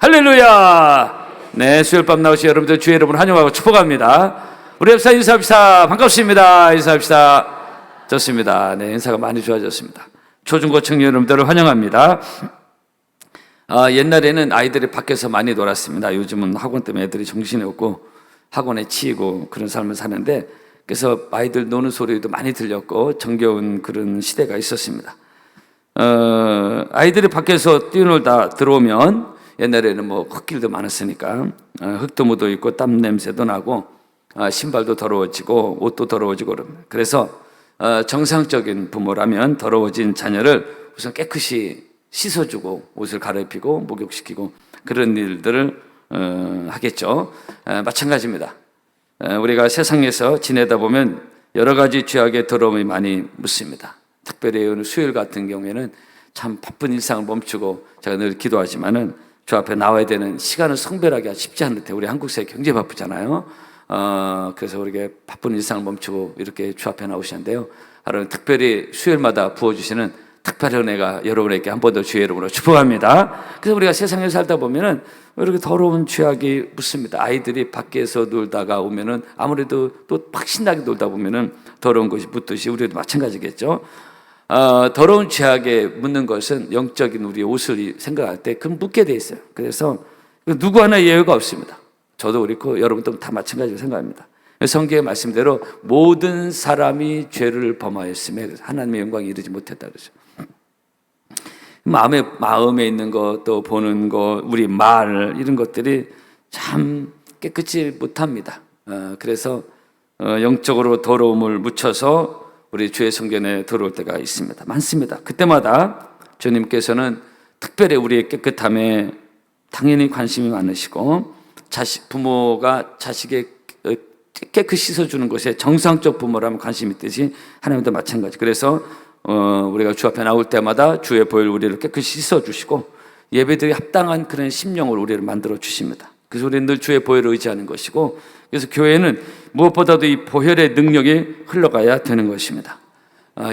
할렐루야. 네, 수요일밤 나오신 여러분들 주의 이름으로 환영하고 축복합니다. 우리 옆사 인사합시다. 반갑습니다. 인사합시다. 좋습니다. 네, 인사가 많이 좋아졌습니다. 초중고 청년 여러분들을 환영합니다. 옛날에는 아이들이 밖에서 많이 놀았습니다. 요즘은 학원 때문에 애들이 정신이 없고 학원에 치이고 그런 삶을 사는데, 그래서 아이들 노는 소리도 많이 들렸고 정겨운 그런 시대가 있었습니다. 아이들이 밖에서 뛰어놀다 들어오면, 옛날에는 뭐 흙길도 많았으니까 흙도 묻어 있고 땀 냄새도 나고 신발도 더러워지고 옷도 더러워지고 그럽니다. 그래서 정상적인 부모라면 더러워진 자녀를 우선 깨끗이 씻어주고 옷을 갈아입히고 목욕시키고 그런 일들을 하겠죠. 마찬가지입니다. 우리가 세상에서 지내다 보면 여러 가지 죄악의 더러움이 많이 묻습니다. 특별히 오늘 수요일 같은 경우에는 참 바쁜 일상을 멈추고 제가 늘 기도하지만은 주 앞에 나와야 되는 시간을 성별하기 쉽지 않은데, 우리 한국 사회 굉장히 바쁘잖아요. 그래서 우리가 바쁜 일상을 멈추고 이렇게 주 앞에 나오시는데요, 하루는 특별히 수요일마다 부어주시는 특별한 은혜가 여러분에게 한 번 더 주의 이름으로 축복합니다. 그래서 우리가 세상에 살다 보면은 이렇게 더러운 죄악이 묻습니다. 아이들이 밖에서 놀다가 오면은 아무래도 또 막 신나게 놀다 보면은 더러운 것이 묻듯이 우리도 마찬가지겠죠. 더러운 죄악에 묻는 것은 영적인 우리의 옷을 생각할 때 그럼 묻게 돼 있어요. 그래서 누구 하나 예외가 없습니다. 저도 그렇고 여러분도 다 마찬가지로 생각합니다. 성경의 말씀대로 모든 사람이 죄를 범하였음에 하나님의 영광에 이르지 못했다 그러죠. 마음에 있는 것, 또 보는 것, 우리 말, 이런 것들이 참 깨끗이 못합니다. 그래서 영적으로 더러움을 묻혀서 우리 주의 성전에 들어올 때가 있습니다. 많습니다. 그때마다 주님께서는 특별히 우리의 깨끗함에 당연히 관심이 많으시고, 부모가 자식의 깨끗이 씻어주는 것에 정상적 부모라면 관심이 있듯이 하나님도 마찬가지. 그래서 우리가 주 앞에 나올 때마다 주의 보혈 우리를 깨끗이 씻어주시고 예배드리기 합당한 그런 심령을 우리를 만들어 주십니다. 그래서 우리는 늘 주의 보혈을 의지하는 것이고, 그래서 교회는 무엇보다도 이 보혈의 능력이 흘러가야 되는 것입니다.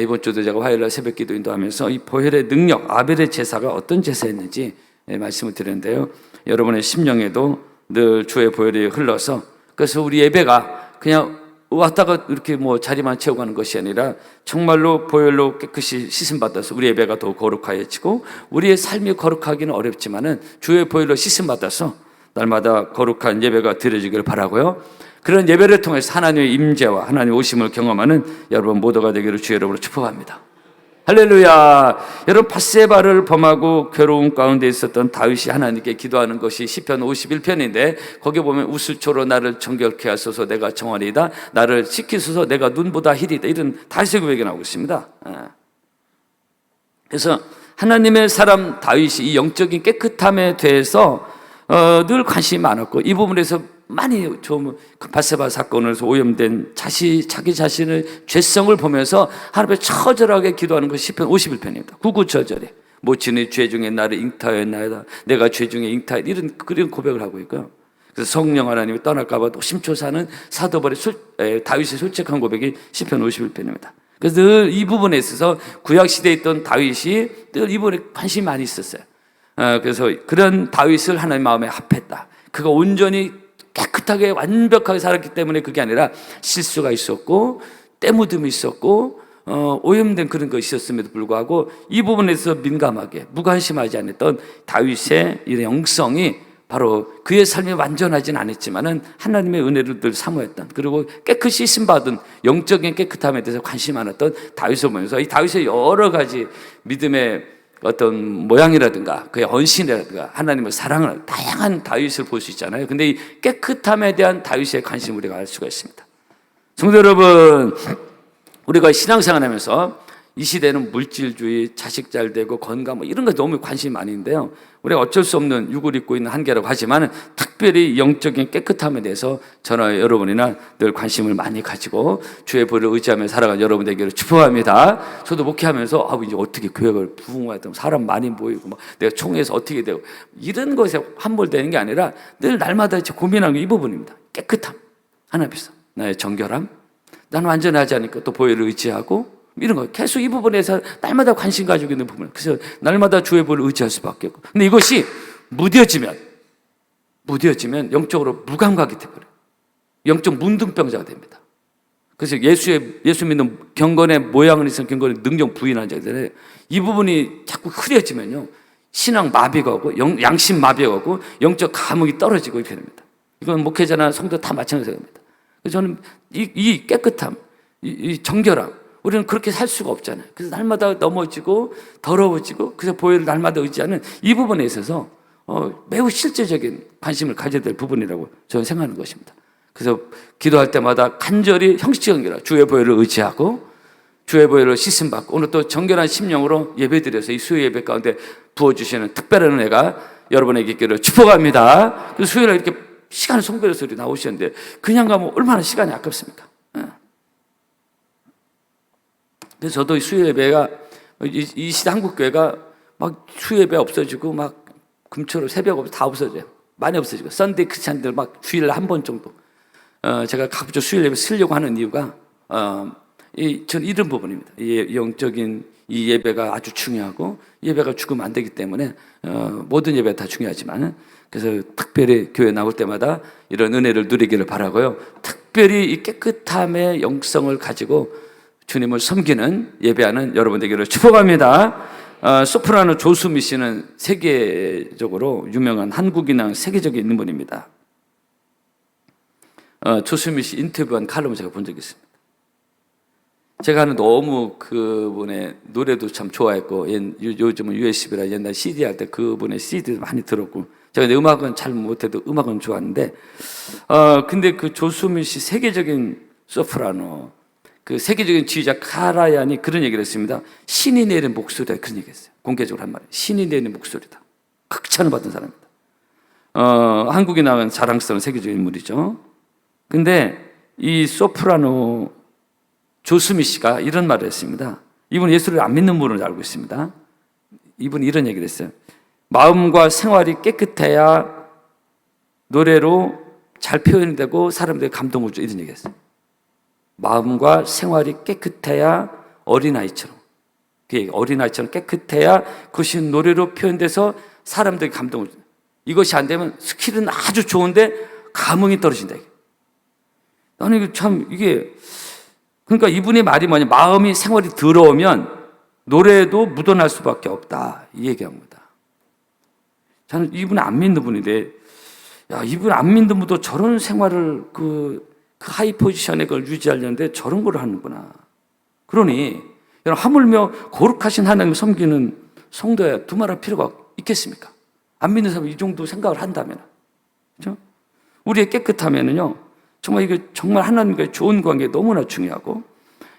이번 주도 제가 화요일날 새벽기도 인도하면서 이 보혈의 능력, 아벨의 제사가 어떤 제사였는지 말씀을 드렸는데요, 여러분의 심령에도 늘 주의 보혈이 흘러서, 그래서 우리 예배가 그냥 왔다가 이렇게 뭐 자리만 채우고 가는 것이 아니라 정말로 보혈로 깨끗이 씻음 받아서 우리 예배가 더 거룩하여지고, 우리의 삶이 거룩하기는 어렵지만은 주의 보혈로 씻음 받아서 날마다 거룩한 예배가 드려지기를 바라고요. 그런 예배를 통해서 하나님의 임재와 하나님의 오심을 경험하는 여러분 모두가 되기를 주의 이름으로 축복합니다. 할렐루야. 여러분, 밧세바를 범하고 괴로움 가운데 있었던 다윗이 하나님께 기도하는 것이 시편 51편인데, 거기 보면 우슬초로 나를 정결케 하소서, 내가 정하리이다. 나를 씻기소서, 내가 눈보다 희리다. 이런 다윗의 고백이 나오고 있습니다. 그래서 하나님의 사람 다윗이 이 영적인 깨끗함에 대해서 늘 관심이 많았고, 이 부분에서 많이 좀 밧세바 사건에서 오염된 자기 자신의 죄성을 보면서 하나님께 처절하게 기도하는 것이 시편 51편입니다. 구구절절에 모친의 죄 중에 나를 잉타하였나이다. 내가 죄 중에 잉타하였다. 이런 고백을 하고 있고요. 그래서 성령 하나님이 떠날까 봐 노심초사하는 사도벌의 다윗의 솔직한 고백이 시편 51편입니다. 그래서 늘 이 부분에 있어서 구약시대에 있던 다윗이 늘 이 부분에 관심이 많이 있었어요. 그래서 그런 다윗을 하나님 마음에 합했다. 그가 온전히 깨끗하게 완벽하게 살았기 때문에 그게 아니라 실수가 있었고 때묻음이 있었고 오염된 그런 것이 있었음에도 불구하고 이 부분에서 민감하게 무관심하지 않았던 다윗의 이런 영성이 바로 그의 삶이 완전하진 않았지만은 하나님의 은혜를 늘 사모했던, 그리고 깨끗이 씻음받은 영적인 깨끗함에 대해서 관심이 많았던 다윗을 보면서 이 다윗의 여러 가지 믿음의 어떤 모양이라든가 그의 헌신이라든가 하나님의 사랑을, 다양한 다윗을 볼 수 있잖아요. 근데 이 깨끗함에 대한 다윗의 관심을 우리가 알 수가 있습니다. 성도 여러분, 우리가 신앙생활 하면서 이 시대는 물질주의, 자식 잘 되고 건강 뭐 이런 거 너무 관심이 많이 있는데요, 우리가 어쩔 수 없는 육을 입고 있는 한계라고 하지만 특별히 영적인 깨끗함에 대해서 저나 여러분이나 늘 관심을 많이 가지고 주의 보혈을 의지하며 살아가는 여러분 되기를 축복합니다. 저도 목회하면서 이제 어떻게 교회를 부흥하든 사람 많이 모이고 막 내가 총회에서 어떻게 되고 이런 것에 함몰되는 게 아니라 늘 날마다 고민하는 게 이 부분입니다. 깨끗함, 하나님 앞에서 나의 정결함, 나는 완전하지 않으니까 또 보혈을 의지하고 이런 거 계속 이 부분에서 날마다 관심 가지고 있는 부분. 그래서 날마다 주의 보혈을 의지할 수밖에 없고, 근데 이것이 무뎌지면 무뎌지면 영적으로 무감각이 되버려요. 영적 문둥병자가 됩니다. 그래서 예수 믿는 경건의 모양은 있으면 경건의 능력 부인하는 자들이 이 부분이 자꾸 흐려지면요, 신앙 마비가 오고 양심 마비가 오고 영적 감흥이 떨어지고 이렇게 됩니다. 이건 목회자나 성도 다 마찬가지입니다. 그래서 저는 이 깨끗함, 이 정결함, 우리는 그렇게 살 수가 없잖아요. 그래서 날마다 넘어지고 더러워지고, 그래서 보혈을 날마다 의지하는 이 부분에 있어서 매우 실제적인 관심을 가져야 될 부분이라고 저는 생각하는 것입니다. 그래서 기도할 때마다 간절히 형식적인 기도, 주의 보혈을 의지하고 주의 보혈을 씻음 받고, 오늘 또 정결한 심령으로 예배드려서 이 수요 예배 가운데 부어주시는 특별한 은혜가 여러분에게 있기를 축복합니다. 그 수요일에 이렇게 시간을 송별해서 우리 나오셨는데 그냥 가면 얼마나 시간이 아깝습니까? 그래서 저도 이 수요 예배가 이 시대 한국교회가 막 수요 예배 없어지고 막 금초로 새벽 다 없어져요. 많이 없어지고 썬데이 크리스찬들 막 주일에 한 번 정도. 제가 가급적 수요 예배 쓰려고 하는 이유가 저는 이런 부분입니다. 이 영적인 이 예배가 아주 중요하고, 예배가 죽으면 안 되기 때문에 모든 예배가 다 중요하지만, 그래서 특별히 교회 나올 때마다 이런 은혜를 누리기를 바라고요. 특별히 이 깨끗함의 영성을 가지고 주님을 섬기는 예배하는 여러분 되기를 축복합니다. 소프라노 조수미 씨는 세계적으로 유명한 한국인랑 세계적인 인물입니다. 조수미 씨 인터뷰한 칼럼을 제가 본 적이 있습니다. 제가 너무 그분의 노래도 참 좋아했고, 요즘은 USB라 옛날 CD 할 때 그분의 CD도 많이 들었고, 제가 음악은 잘 못해도 음악은 좋아하는데, 근데 그 조수미 씨 세계적인 소프라노, 그 세계적인 지휘자 카라얀이 그런 얘기를 했습니다. 신이 내는 목소리다, 그런 얘기 했어요. 공개적으로 한 말이에요. 신이 내는 목소리다. 극찬을 받은 사람입니다. 한국에 나온 자랑스러운 세계적인 인물이죠. 근데 이 소프라노 조수미 씨가 이런 말을 했습니다. 이분은 예수를 안 믿는 분으로 알고 있습니다. 이분이 이런 얘기를 했어요. 마음과 생활이 깨끗해야 노래로 잘 표현되고 사람들이 감동을 줘, 이런 얘기 했어요. 마음과 생활이 깨끗해야 어린아이처럼, 어린아이처럼 깨끗해야 그것이 노래로 표현돼서 사람들이 감동을 줘. 이것이 안 되면 스킬은 아주 좋은데 감흥이 떨어진다. 나는 이게 그러니까 이분의 말이 뭐냐, 마음이 생활이 더러우면 노래도 묻어날 수밖에 없다, 이 얘기합니다. 저는 이분은 안 믿는 분인데, 야, 이분 안 믿는 분도 저런 생활을 그 하이 포지션에 그걸 유지하려는데 저런 걸 하는구나. 그러니 여러분, 하물며 거룩하신 하나님을 섬기는 성도야 두말할 필요가 있겠습니까? 안 믿는 사람이 이 정도 생각을 한다면, 그렇죠? 우리의 깨끗하면은요, 정말 이게 정말 하나님과의 좋은 관계 너무나 중요하고,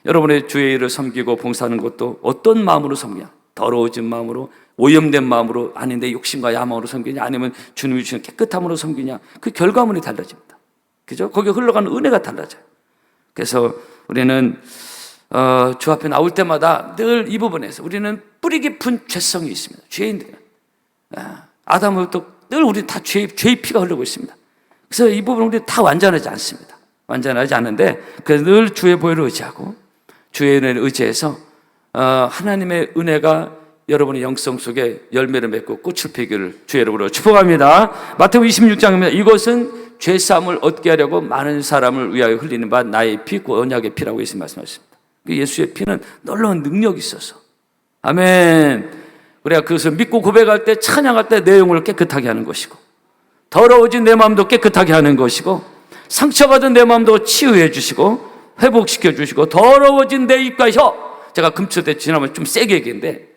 여러분의 주의 일을 섬기고 봉사하는 것도 어떤 마음으로 섬기냐, 더러워진 마음으로, 오염된 마음으로, 아닌데 욕심과 야망으로 섬기냐, 아니면 주님이 주시는 깨끗함으로 섬기냐, 그 결과물이 달라집니다. 그죠? 거기에 흘러가는 은혜가 달라져요. 그래서 우리는 주 앞에 나올 때마다 늘 이 부분에서 우리는 뿌리 깊은 죄성이 있습니다. 죄인들, 아담부터 늘 우리 다 죄의 피가 흐르고 있습니다. 그래서 이 부분은 우리 다 완전하지 않습니다. 완전하지 않은데, 그래서 늘 주의 보혈을 의지하고 주의 은혜를 의지해서 하나님의 은혜가 여러분의 영성 속에 열매를 맺고 꽃을 피기를 주의 이름으로 축복합니다. 마태복음 26장입니다. 이것은 죄사함을 얻게 하려고 많은 사람을 위하여 흘리는 바 나의 피, 곧 언약의 피라고 예수님 말씀하셨습니다. 예수의 피는 놀라운 능력이 있어서, 아멘. 우리가 그것을 믿고 고백할 때, 찬양할 때 내 영혼을 깨끗하게 하는 것이고, 더러워진 내 마음도 깨끗하게 하는 것이고, 상처받은 내 마음도 치유해 주시고 회복시켜 주시고, 더러워진 내 입과 혀, 제가 금초 때 지나면 좀 세게 얘기했는데,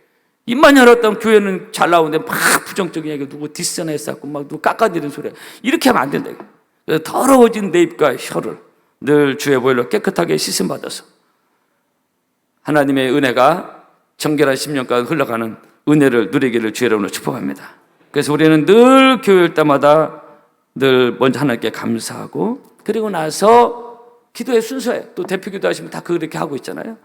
입만 열었던 교회는 잘 나오는데 막 부정적인 얘기, 누구 디스나 했었고 막 누구 깎아내리는 소리, 이렇게 하면 안 된다. 그래서 더러워진 내 입과 혀를 늘 주의 보혈로 깨끗하게 씻음 받아서 하나님의 은혜가 정결한 심령까지 흘러가는 은혜를 누리기를 주의 이름으로 축복합니다. 그래서 우리는 늘 교회일 때마다 늘 먼저 하나님께 감사하고, 그리고 나서 기도의 순서예요. 또 대표 기도하시면 다 그렇게 하고 있잖아요.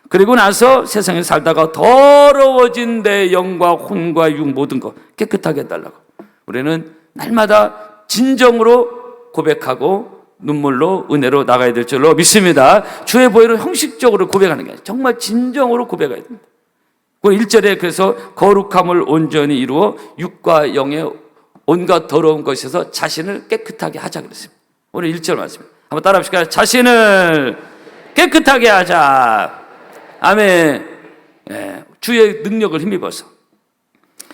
그리고 나서 세상에 살다가 더러워진 내 영과 혼과 육 모든 것 깨끗하게 해달라고 우리는 날마다 진정으로 고백하고 눈물로 은혜로 나가야 될 줄로 믿습니다. 주의 보혈을 형식적으로 고백하는 게 아니라 정말 진정으로 고백해야 됩니다. 그 1절에 그래서 거룩함을 온전히 이루어 육과 영의 온갖 더러운 것에서 자신을 깨끗하게 하자 그랬습니다. 오늘 1절 말씀입니다. 한번 따라 합시다. 자신을 깨끗하게 하자. 아멘. 예, 주의 능력을 힘입어서.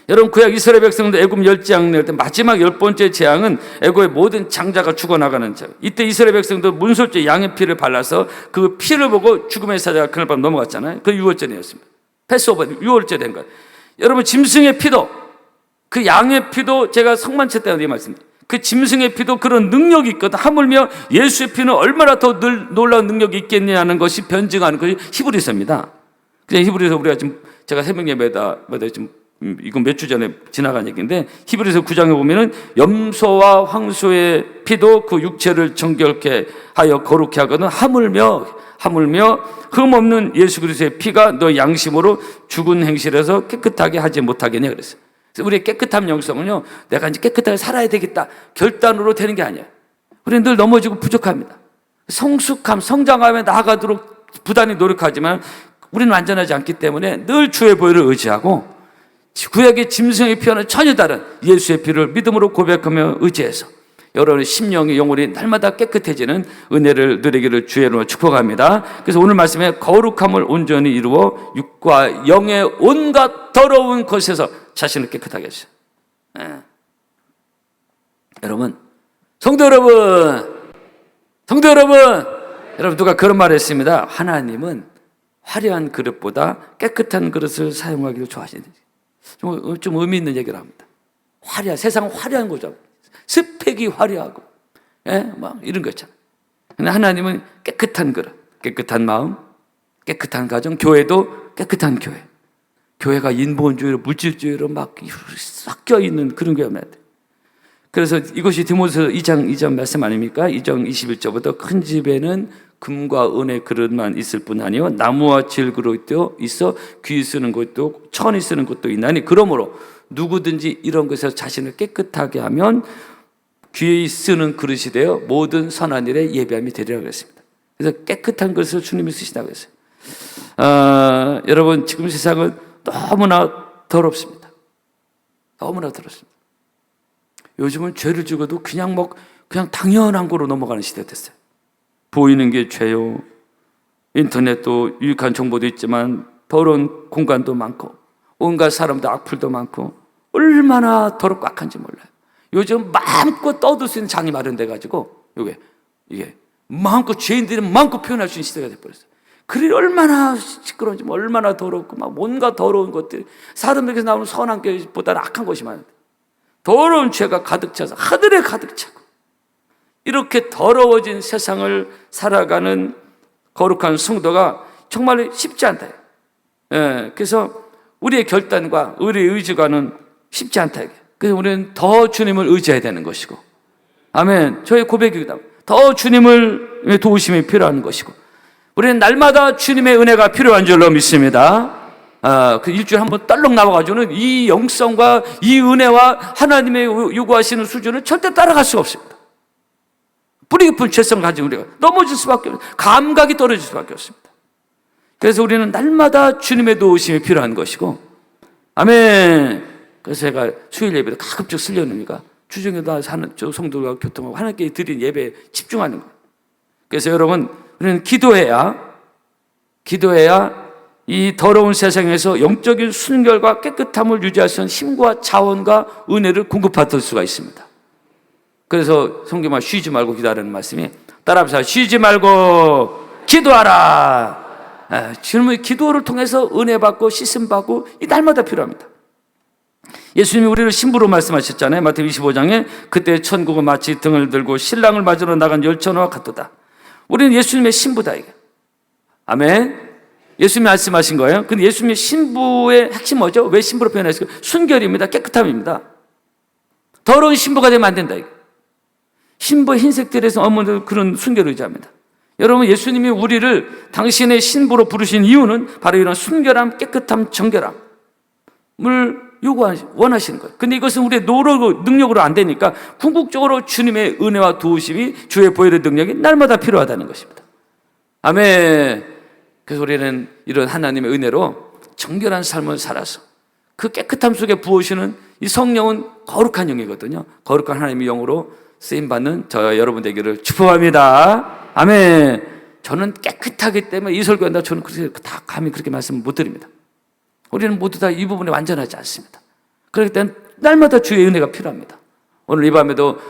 여러분, 구약 이스라엘 백성들 애굽 열지장 낼 때 마지막 10번째 재앙은 애굽의 모든 장자가 죽어나가는 자. 이때 이스라엘 백성들 문설주에 양의 피를 발라서 그 피를 보고 죽음의 사자가 그날 밤 넘어갔잖아요. 그 6월절이었습니다. 패스오버 6월절 된 거예요. 여러분, 짐승의 피도, 그 양의 피도 제가 성만찬 때 말씀드렸어요. 그 짐승의 피도 그런 능력이 있거든. 하물며 예수의 피는 얼마나 더 놀라운 능력이 있겠냐는 것이 변증하는 것이 히브리서입니다. 그냥 히브리서 우리가 지금 제가 새벽 예배다 지금 이건 몇 주 전에 지나간 얘기인데, 히브리서 9장에 보면은 염소와 황소의 피도 그 육체를 정결케 하여 거룩케 하거든. 하물며 흠없는 예수 그리스도의 피가 너 양심으로 죽은 행실에서 깨끗하게 하지 못하겠냐 그랬어요. 그래서 우리의 깨끗함 영성은요, 내가 이제 깨끗하게 살아야 되겠다 결단으로 되는 게 아니에요. 우리는 늘 넘어지고 부족합니다. 성숙함, 성장하며 나아가도록 부단히 노력하지만 우리는 완전하지 않기 때문에 늘 주의 보혈을 의지하고, 구약의 짐승의 피와는 전혀 다른 예수의 피를 믿음으로 고백하며 의지해서 여러분의 심령이 영혼이 날마다 깨끗해지는 은혜를 누리기를 주의 이름으로 축복합니다. 그래서 오늘 말씀에 거룩함을 온전히 이루어 육과 영의 온갖 더러운 것에서 자신을 깨끗하게 하시오. 여러분, 성도 여러분 누가 그런 말을 했습니다. 하나님은 화려한 그릇보다 깨끗한 그릇을 사용하기를 좋아하시는지. 좀 의미 있는 얘기를 합니다. 세상 화려한 거죠. 스펙이 화려하고, 막 이런 거 있잖아요. 근데 하나님은 깨끗한 그릇, 깨끗한 마음, 깨끗한 가정, 교회도 깨끗한 교회. 교회가 인본주의로, 물질주의로 막 섞여 있는 그런 교회면 안 돼. 그래서 이것이 디모데서 2장 말씀 아닙니까? 2장 21절부터 큰 집에는 금과 은의 그릇만 있을 뿐 아니요 나무와 질 그릇도 있어 귀 쓰는 것도 천이 쓰는 것도 있나니 그러므로 누구든지 이런 것에서 자신을 깨끗하게 하면 귀에 쓰는 그릇이 되어 모든 선한 일에 예비함이 되리라 그랬습니다. 그래서 깨끗한 것을 주님이 쓰시다고 했어요. 여러분, 지금 세상은 너무나 더럽습니다. 너무나 더럽습니다. 요즘은 죄를 죽어도 그냥 당연한 거로 넘어가는 시대가 됐어요. 보이는 게 죄요. 인터넷도 유익한 정보도 있지만 더러운 공간도 많고 온갖 사람도 악플도 많고 얼마나 더럽고 악한지 몰라요. 요즘 마음껏 떠들 수 있는 장이 마련돼 가지고 이게 마음껏 죄인들이 마음껏 표현할 수 있는 시대가 돼버렸어요. 글이 얼마나 시끄러운지, 얼마나 더럽고 막 온갖 더러운 것들, 사람들에게서 나오는 선한 것보다는 악한 것이 많은데 더러운 죄가 가득 차서 하늘에 가득 차고, 이렇게 더러워진 세상을 살아가는 거룩한 성도가 정말 쉽지 않다. 그래서 우리의 결단과 우리의 의지가는 쉽지 않다. 그래서 우리는 더 주님을 의지해야 되는 것이고, 아멘. 저의 고백입니다. 더 주님을 도우심이 필요한 것이고, 우리는 날마다 주님의 은혜가 필요한 줄로 믿습니다. 그 일주일에 한 번 떨렁 나와가지고는 이 영성과 이 은혜와 하나님의 요구하시는 수준을 절대 따라갈 수가 없습니다. 뿌리 깊은 죄성을 가진 우리가 넘어질 수밖에 없습니다. 감각이 떨어질 수밖에 없습니다. 그래서 우리는 날마다 주님의 도우심이 필요한 것이고, 아멘. 그래서 제가 수요일 예배도 가급적 쓰려니까 주중에도 하는 성도가 교통하고 하나님께 드린 예배에 집중하는 거예요. 그래서 여러분, 우리는 기도해야 이 더러운 세상에서 영적인 순결과 깨끗함을 유지할 수 있는 힘과 자원과 은혜를 공급받을 수가 있습니다. 그래서 성경만 쉬지 말고 기도하라는 말씀이, 따라합시다. 쉬지 말고 기도하라. 지금은 기도를 통해서 은혜 받고 씻음 받고 이 날마다 필요합니다. 예수님이 우리를 신부로 말씀하셨잖아요. 마태복음 25장에 그때 천국은 마치 등을 들고 신랑을 맞으러 나간 열천어와 같도다. 우리는 예수님의 신부다, 이게. 아멘. 예수님이 말씀하신 거예요. 근데 예수님의 신부의 핵심 뭐죠? 왜 신부로 표현했을까요? 순결입니다. 깨끗함입니다. 더러운 신부가 되면 안 된다, 이거. 신부 흰색들에서 어머니들 그런 순결을 의지합니다. 여러분, 예수님이 우리를 당신의 신부로 부르신 이유는 바로 이런 순결함, 깨끗함, 정결함을 원하시는 거예요. 근데 이것은 우리의 노력, 능력으로 안 되니까 궁극적으로 주님의 은혜와 도우심이, 주의 보혈의 능력이 날마다 필요하다는 것입니다. 아멘. 그래서 우리는 이런 하나님의 은혜로 정결한 삶을 살아서 그 깨끗함 속에 부으시는 이 성령은 거룩한 영이거든요. 거룩한 하나님의 영으로 쓰임받는 저와 여러분 되기를 축복합니다. 아멘. 저는 깨끗하기 때문에 이 설교한다. 저는 그렇게 다 감히 그렇게 말씀 못 드립니다. 우리는 모두 다 이 부분에 완전하지 않습니다. 그렇기 때문에 날마다 주의 은혜가 필요합니다. 오늘 이 밤에도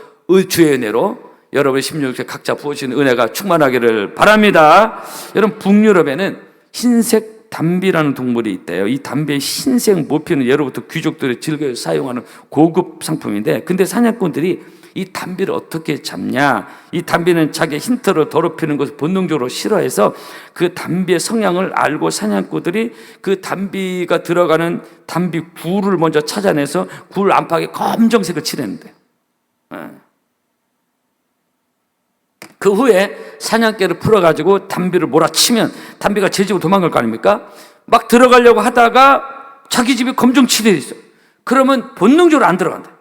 주의 은혜로 여러분의 16세 각자 부어지는 은혜가 충만하기를 바랍니다. 여러분, 북유럽에는 흰색 담비라는 동물이 있대요. 이 담비의 흰색 모피는 예로부터 귀족들이 즐겨 사용하는 고급 상품인데, 근데 사냥꾼들이 이 담비를 어떻게 잡냐? 이 담비는 자기의 흰털을 더럽히는 것을 본능적으로 싫어해서 그 담비의 성향을 알고 사냥꾼들이 그 담비가 들어가는 담비 굴을 먼저 찾아내서 굴 안팎에 검정색을 칠했는데요. 그 후에 사냥개를 풀어가지고 담비를 몰아치면 담비가 제 집으로 도망갈 거 아닙니까? 막 들어가려고 하다가 자기 집이 검정 칠해 있어. 그러면 본능적으로 안 들어간다.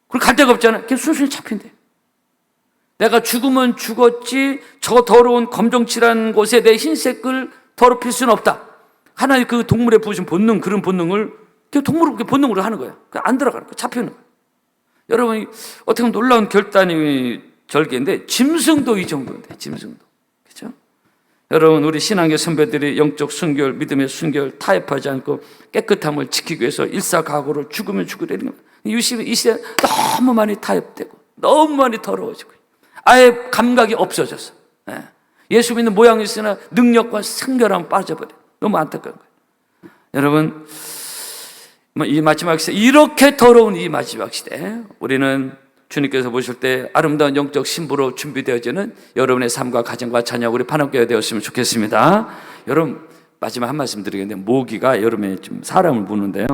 그걸 갈 데가 없잖아요. 그냥 순순히 잡힌대. 내가 죽으면 죽었지 저 더러운 검정 칠한 곳에 내 흰색을 더럽힐 수는 없다. 하나의 그 동물에 부으신 본능, 그런 본능을 동물을 본능으로 하는 거야. 안 들어가는 거야. 잡히는 거야. 여러분, 어떻게 보면 놀라운 결단이 절개인데 짐승도 이 정도인데, 짐승도. 그렇죠? 여러분, 우리 신앙의 선배들이 영적 순결, 믿음의 순결, 타협하지 않고 깨끗함을 지키기 위해서 일사각오로 죽으면 죽으려는 거예요. 이 시대 너무 많이 타협되고 너무 많이 더러워지고 아예 감각이 없어졌어. 예수 믿는 모양이 있으나 능력과 순결함 빠져버려. 너무 안타까운 거예요. 여러분, 이 마지막 시대, 이렇게 더러운 이 마지막 시대, 우리는 주님께서 보실 때 아름다운 영적 신부로 준비되어지는 여러분의 삶과 가정과 자녀, 우리 판업교회 되었으면 좋겠습니다. 여러분, 마지막 한 말씀 드리겠는데, 모기가 여름에 좀 사람을 무는데요.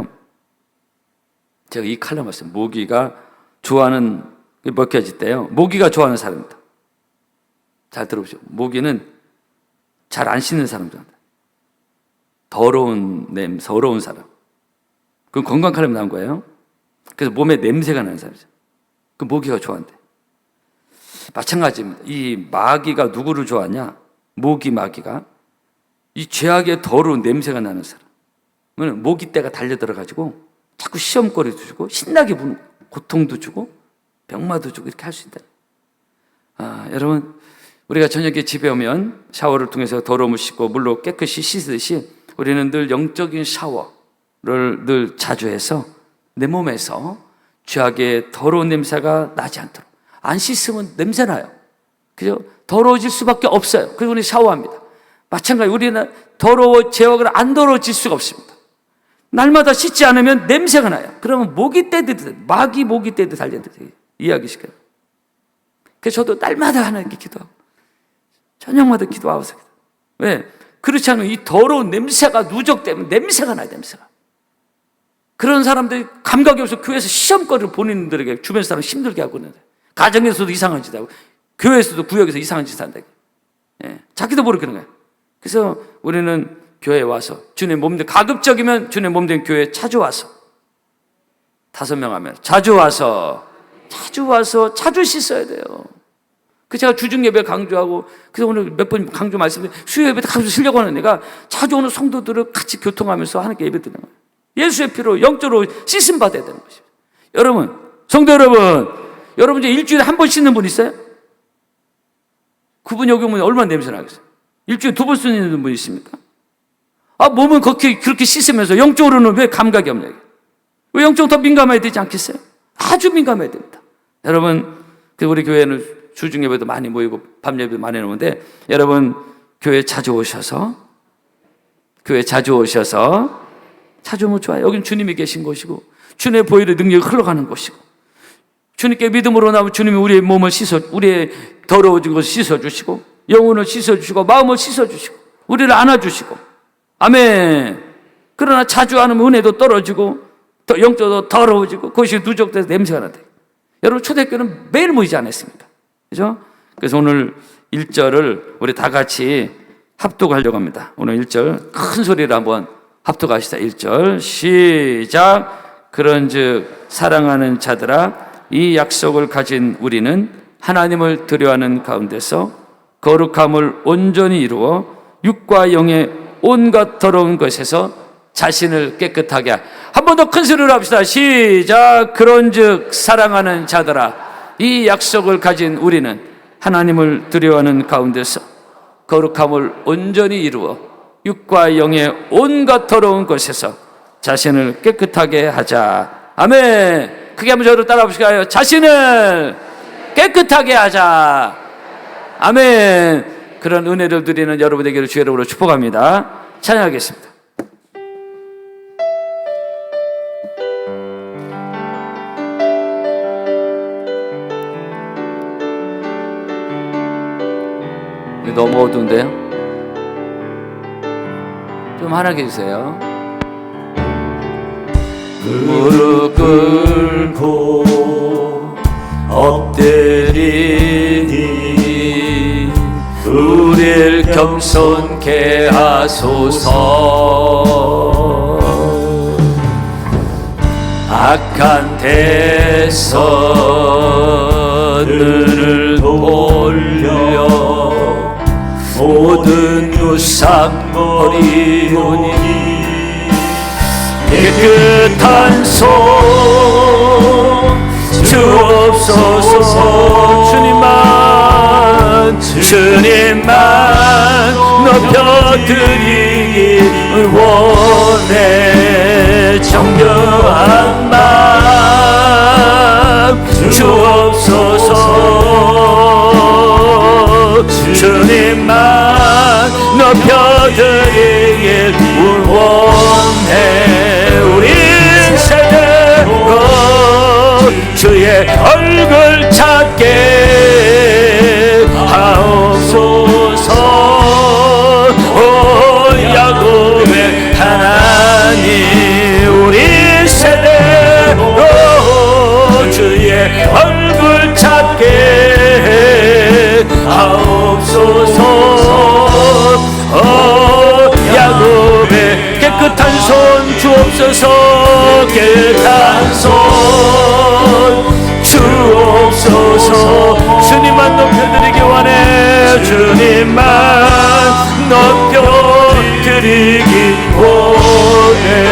제가 이 칼럼 말씀, 모기가 좋아하는 몇 가지 있대요. 모기가 좋아하는 사람입니다. 잘 들어보죠. 모기는 잘 안 씻는 사람들한테. 더러운 냄새, 더러운 사람. 그건 건강 칼럼 나온 거예요. 그래서 몸에 냄새가 나는 사람이죠. 그 모기가 좋아한대. 마찬가지입니다. 이 마귀가 누구를 좋아하냐? 모기 마귀가 이 죄악의 더러운 냄새가 나는 사람. 모기 떼가 달려들어가지고 자꾸 시험거리도 주고 신나게 부는 거예요. 고통도 주고 병마도 주고 이렇게 할 수 있다. 여러분, 우리가 저녁에 집에 오면 샤워를 통해서 더러움을 씻고 물로 깨끗이 씻듯이 우리는 늘 영적인 샤워를 늘 자주 해서 내 몸에서 죄악의 더러운 냄새가 나지 않도록. 안 씻으면 냄새 나요. 그죠? 더러워질 수밖에 없어요. 그리고 우리 샤워합니다. 마찬가지, 우리는 죄악을 안 더러워질 수가 없습니다. 날마다 씻지 않으면 냄새가 나요. 그러면 모기 떼듯, 마귀 모기 떼듯 달렸는데 이야기시켜요. 그래서 저도 날마다 하나님께 기도하고 저녁마다 기도하고 왜? 그렇지 않으면 이 더러운 냄새가 누적되면 냄새가 나요. 냄새가. 그런 사람들이 감각이 없어서 교회에서 시험거리를 본인들에게 주변 사람 힘들게 하고 있는데, 가정에서도 이상한 짓 하고 교회에서도 구역에서 이상한 짓 한다. 자기도 모르게 그런 거예요. 그래서 우리는 교회에 와서 주님 몸된, 가급적이면 주님 몸된 교회에 자주 와서 5명 하면 자주 와서 자주 씻어야 돼요. 그 제가 주중 예배 강조하고, 그래서 오늘 몇 번 강조 말씀드린 수요 예배 강조 쓰려고 하는 애가 자주 오는 성도들을 같이 교통하면서 하나님께 예배 드리는 거예요. 예수의 피로 영적으로 씻음 받아야 되는 것입니다. 여러분, 성도 여러분 이제 일주일에 한 번 씻는 분 있어요? 그분 여기 오면 얼마나 냄새 나겠어요? 일주일에 2번 씻는 분 있습니까? 몸은 그렇게 씻으면서 영적으로는 왜 감각이 없냐? 왜 영적으로 더 민감해야 되지 않겠어요? 아주 민감해야 됩니다. 여러분, 우리 교회는 주중 예배도 많이 모이고 밤 예배도 많이 오는데, 여러분 교회 자주 오셔서 자주 오면 좋아요. 여기는 주님이 계신 곳이고 주님의 보혈의 능력이 흘러가는 곳이고, 주님께 믿음으로 나오면 주님이 우리의 몸을 우리의 더러워진 것을 씻어주시고 영혼을 씻어주시고 마음을 씻어주시고 우리를 안아주시고. 아멘. 그러나 자주 안 오면 은혜도 떨어지고 영적도 더러워지고 그것이 누적돼서 냄새가 나다. 여러분, 초대교회는 매일 모이지 않았습니까? 그죠? 그래서 오늘 1절을 우리 다 같이 합독하려고 합니다. 오늘 1절 큰 소리로 한번 합독하시다. 1절 시작. 그런즉 사랑하는 자들아, 이 약속을 가진 우리는 하나님을 두려워하는 가운데서 거룩함을 온전히 이루어 육과 영의 온갖 더러운 것에서 자신을 깨끗하게. 한 번 더 큰 소리로 합시다. 시작. 그런즉 사랑하는 자들아, 이 약속을 가진 우리는 하나님을 두려워하는 가운데서 거룩함을 온전히 이루어 육과 영의 온갖 더러운 것에서 자신을 깨끗하게 하자. 아멘. 크게 한번 저로 따라 보실까요? 자신을 깨끗하게 하자. 아멘. 그런 은혜를 누리는 여러분에게를 주의 이름으로 축복합니다. 찬양하겠습니다. 너무 어두운데요? 좀 환하게 해주세요. 무릎 꿇고 엎드리니 우릴 겸손케 하소서. 악한 대선을 돌려 모든 유상 버리오니 깨끗한 손 주옵소서. 주님만 높여드리기 원해. 정결한 마음 주옵소서. 주님만 높여드리길 원해. 우리 세대로 주의 얼굴 찾게 하옵소서. 오 야곱의 하나님, 우리 세대로 주의 얼굴 찾게 하옵소서. 오 야곱의 깨끗한 손 주옵소서. 깨끗한 손 주옵소서. 주님만 높여드리기 원해. 주님만 높여드리기 원해.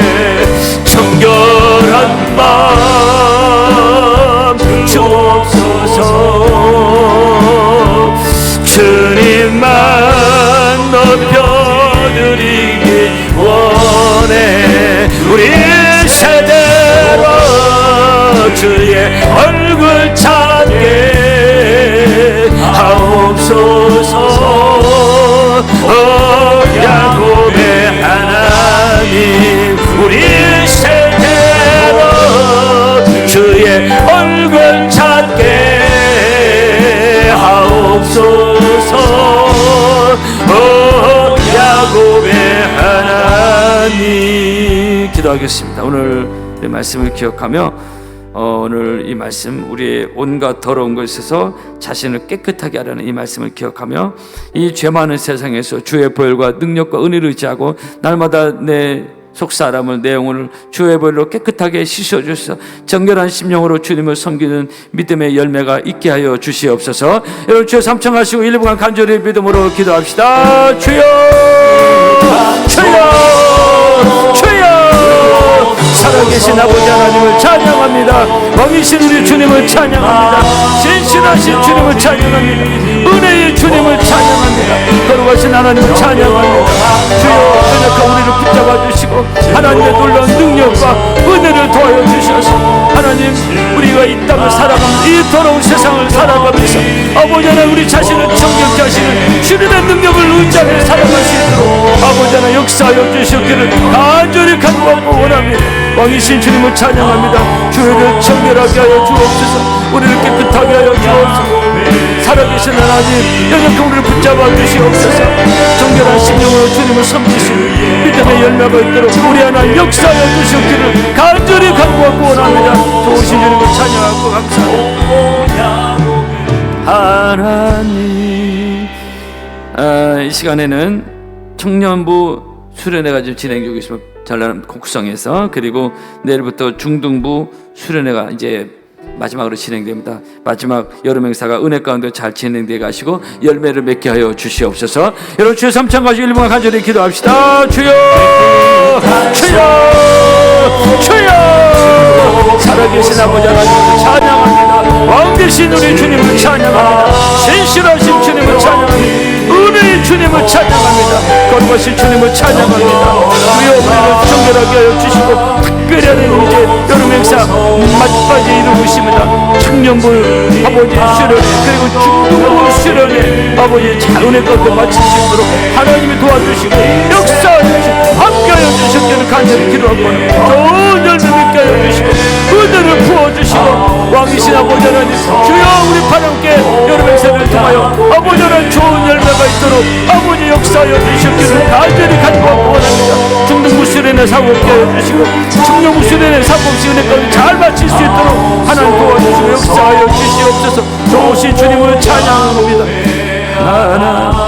정결한 마음 주옵소서. 주님만 높여드리기 원해. 우리 세대로 주의 얼굴 찾게 하옵소서. 야곱의 하나님, 우리 세대로 주의 얼굴 찾게 하옵소서. 야곱의 하나님. 기도하겠습니다. 오늘 이 말씀을 기억하며 오늘 이 말씀, 우리의 온갖 더러운 것에서 자신을 깨끗하게 하라는 이 말씀을 기억하며 이 죄 많은 세상에서 주의 보혈과 능력과 은혜를 의지하고 날마다 내 속사람을, 내 영혼을 주의 보혈로 깨끗하게 씻어주셔서 정결한 심령으로 주님을 섬기는 믿음의 열매가 있게 하여 주시옵소서. 여러분 주여 삼창하시고 1분간 간절히 믿음으로 기도합시다. 주여 주여 주여. 살아계신 아버지 하나님을 찬양합니다. 왕이신 우리 주님을 찬양합니다. 신실하신 주님을 찬양합니다. 은혜의 주님을 찬양합니다. 거룩하신 하나님을 찬양합니다. 주여 연약한 우리를 붙잡아 주시고 하나님의 놀라운 능력과 은혜를 더하여 주셔서 하나님, 우리가 이 땅을 살아가는 이 더러운 세상을 살아가면서 아버지 하나님 우리 자신을 정결케 하시는 주님의 능력을 의지하며 살아갈 수 있도록 아버지 하나님 역사하여 주시기를 간절히 간구하고 원합니다. 왕이신 주님을 찬양합니다. 주의를 정결하게 하여 주옵소서. 우리를 깨끗하게 하여 주옵소서. 살아계신 하나님, 연약한 우리를 붙잡아 주시옵소서. 정결한 심령으로 주님을 섬기시는 믿음의 열매가 있도록 우리 하나님 역사하여 주시옵기를 간절히 간구하고 원합니다. 좋으신 주님을 찬양하고 감사합니다. 하나님, 이 시간에는 청년부 수련회가 지금 진행 중에 있습니다. 전남 곡성에서. 그리고 내일부터 중등부 수련회가 이제 마지막으로 진행됩니다. 마지막 여름 행사가 은혜 가운데 잘 진행되어 가시고 열매를 맺게 하여 주시옵소서. 여러분 주여 삼창 가지고 1분간 간절히 기도합시다. 주여 주여 주여 살아계신 아버지 하나님을 찬양합니다. 왕되신 우리 주님을 찬양합니다. 신실하신 주님을 찬양합니다. 은혜의 주님을 찬양합니다. 거룩하신 주님을 찬양합니다. 주여 우리를 정결하게 하여 주시고 특별히 이제 여름 행사 마지막에 이루십니다. 청년부 아버지 수련회 그리고 중등부 수련회 아버지 은혜 가운데 마칠 수 있도록 하나님이 도와주시고 역사하여 주시고 함께하여 주셨기를 간절히 기도하고 좋은 열매 맺게 하여 주시고 은혜를 부어주시고 왕이신 아버지 하나님 주여 우리 파랑께 여름 행사를 통하여 아버지 하나님 좋은 열매가 있도록 아버지 역사하여 주셨기를 간절히 간구하고 원합니다. 중등부 수련회 사고 없게 하여 주시고 청년부 수련회 사고없이 은혜 가운데 잘 마칠 수 있도록 하나님 도와주시고 역사하여 주시옵소서. 좋으신 주님을 찬양합니다. 하나